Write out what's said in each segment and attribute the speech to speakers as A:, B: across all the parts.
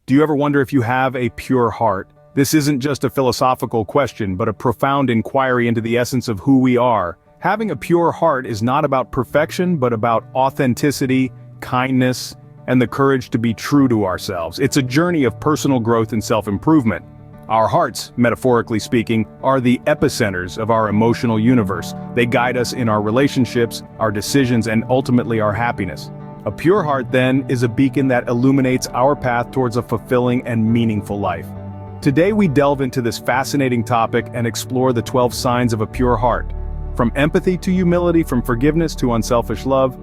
A: Do you ever wonder if you have a pure heart? This isn't just a philosophical question, but a profound inquiry into the essence of who we are. Having a pure heart is not about perfection, but about authenticity, kindness, and the courage to be true to ourselves. It's a journey of personal growth and self-improvement. Our hearts, metaphorically speaking, are the epicenters of our emotional universe. They guide us in our relationships, our decisions, and ultimately our happiness. A pure heart, then, is a beacon that illuminates our path towards a fulfilling and meaningful life. Today we delve into this fascinating topic and explore the 12 signs of a pure heart. From empathy to humility, from forgiveness to unselfish love,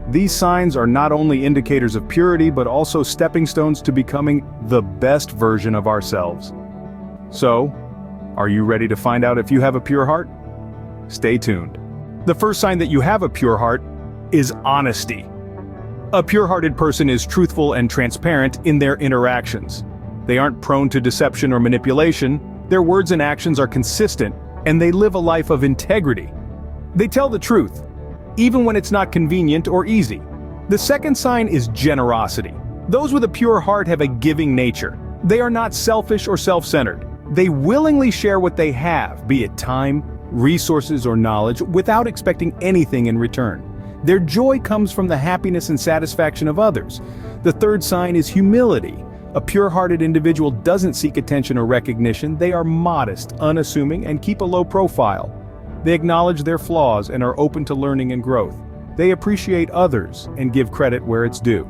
A: these signs are not only indicators of purity but also stepping stones to becoming the best version of ourselves. So, are you ready to find out if you have a pure heart? Stay tuned. The first sign that you have a pure heart is honesty. A pure-hearted person is truthful and transparent in their interactions. They aren't prone to deception or manipulation, their words and actions are consistent, and they live a life of integrity. They tell the truth, even when it's not convenient or easy. The second sign is generosity. Those with a pure heart have a giving nature. They are not selfish or self-centered. They willingly share what they have, be it time, resources, or knowledge, without expecting anything in return. Their joy comes from the happiness and satisfaction of others. The third sign is humility. A pure-hearted individual doesn't seek attention or recognition. They are modest, unassuming, and keep a low profile. They acknowledge their flaws and are open to learning and growth. They appreciate others and give credit where it's due.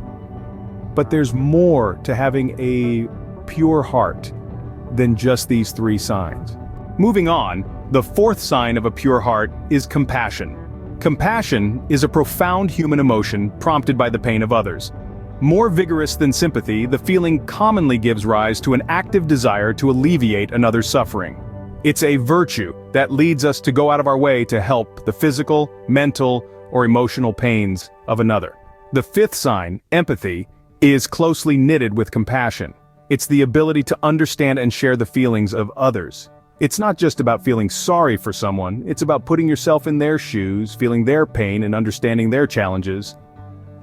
A: But there's more to having a pure heart than just these three signs. Moving on, the fourth sign of a pure heart is compassion. Compassion is a profound human emotion prompted by the pain of others. More vigorous than sympathy, the feeling commonly gives rise to an active desire to alleviate another's suffering. It's a virtue that leads us to go out of our way to help the physical, mental, or emotional pains of another. The fifth sign, empathy, is closely knitted with compassion. It's the ability to understand and share the feelings of others. It's not just about feeling sorry for someone, it's about putting yourself in their shoes, feeling their pain and understanding their challenges.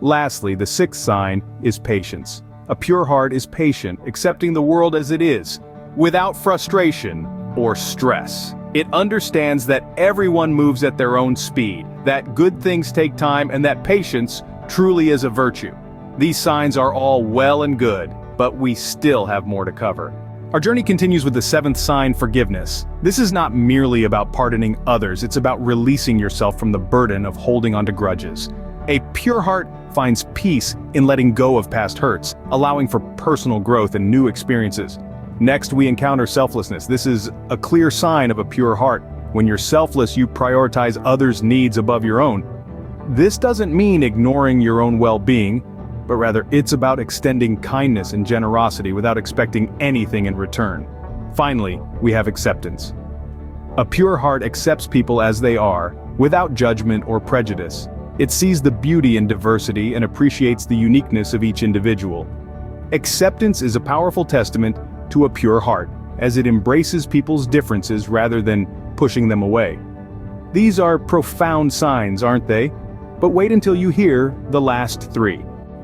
A: Lastly, the sixth sign is patience. A pure heart is patient, accepting the world as it is, without frustration or stress. It understands that everyone moves at their own speed, that good things take time, and that patience truly is a virtue. These signs are all well and good, but we still have more to cover. Our journey continues with the seventh sign, forgiveness. This is not merely about pardoning others, it's about releasing yourself from the burden of holding onto grudges. A pure heart finds peace in letting go of past hurts, allowing for personal growth and new experiences. Next, we encounter selflessness. This is a clear sign of a pure heart. When you're selfless, you prioritize others' needs above your own. This doesn't mean ignoring your own well-being, but rather it's about extending kindness and generosity without expecting anything in return. Finally, we have acceptance. A pure heart accepts people as they are, without judgment or prejudice. It sees the beauty in diversity and appreciates the uniqueness of each individual. Acceptance is a powerful testament to a pure heart, as it embraces people's differences rather than pushing them away. These are profound signs, aren't they? But wait until you hear the last three.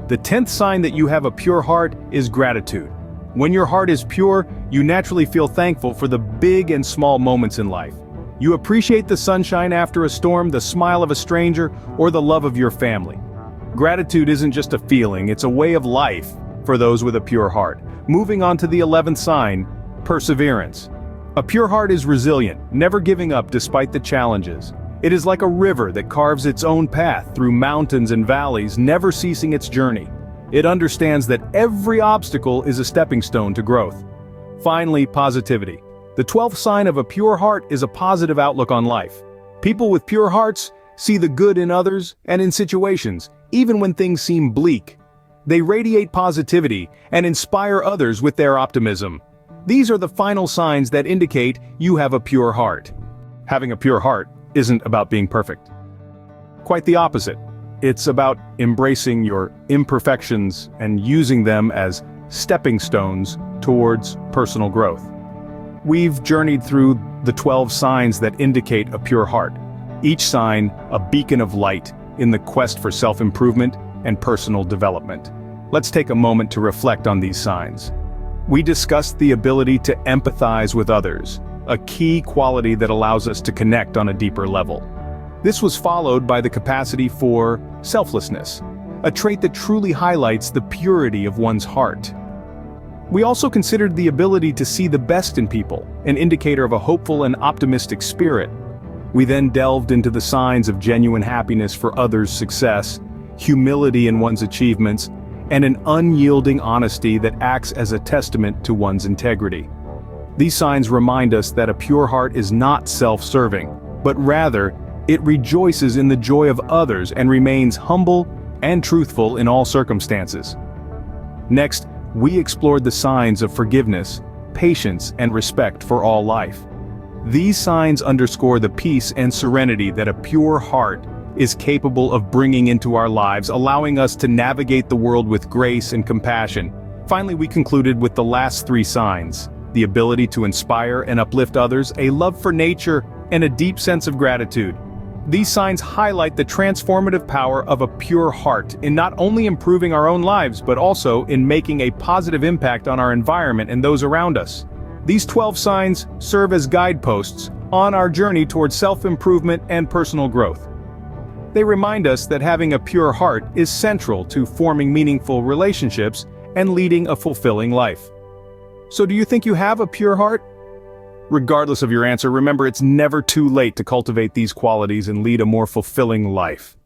A: The 10th sign that you have a pure heart is gratitude. When your heart is pure, you naturally feel thankful for the big and small moments in life. You appreciate the sunshine after a storm, the smile of a stranger, or the love of your family. Gratitude isn't just a feeling, it's a way of life for those with a pure heart. Moving on to the 11th sign, perseverance. A pure heart is resilient, never giving up despite the challenges. It is like a river that carves its own path through mountains and valleys, never ceasing its journey. It understands that every obstacle is a stepping stone to growth. Finally, positivity. The 12th sign of a pure heart is a positive outlook on life. People with pure hearts see the good in others and in situations, even when things seem bleak. They radiate positivity and inspire others with their optimism. These are the final signs that indicate you have a pure heart. Having a pure heart isn't about being perfect. Quite the opposite. It's about embracing your imperfections and using them as stepping stones towards personal growth. We've journeyed through the 12 signs that indicate a pure heart, each sign a beacon of light in the quest for self-improvement and personal development. Let's take a moment to reflect on these signs. We discussed the ability to empathize with others, a key quality that allows us to connect on a deeper level. This was followed by the capacity for selflessness, a trait that truly highlights the purity of one's heart. We also considered the ability to see the best in people, an indicator of a hopeful and optimistic spirit. We then delved into the signs of genuine happiness for others' success, humility in one's achievements, and an unyielding honesty that acts as a testament to one's integrity. These signs remind us that a pure heart is not self-serving, but rather, it rejoices in the joy of others and remains humble and truthful in all circumstances. Next, we explored the signs of forgiveness, patience, and respect for all life. These signs underscore the peace and serenity that a pure heart is capable of bringing into our lives, allowing us to navigate the world with grace and compassion. Finally, we concluded with the last three signs: the ability to inspire and uplift others, a love for nature, and a deep sense of gratitude. These signs highlight the transformative power of a pure heart in not only improving our own lives, but also in making a positive impact on our environment and those around us. These 12 signs serve as guideposts on our journey towards self-improvement and personal growth. They remind us that having a pure heart is central to forming meaningful relationships and leading a fulfilling life. So do you think you have a pure heart? Regardless of your answer, remember it's never too late to cultivate these qualities and lead a more fulfilling life.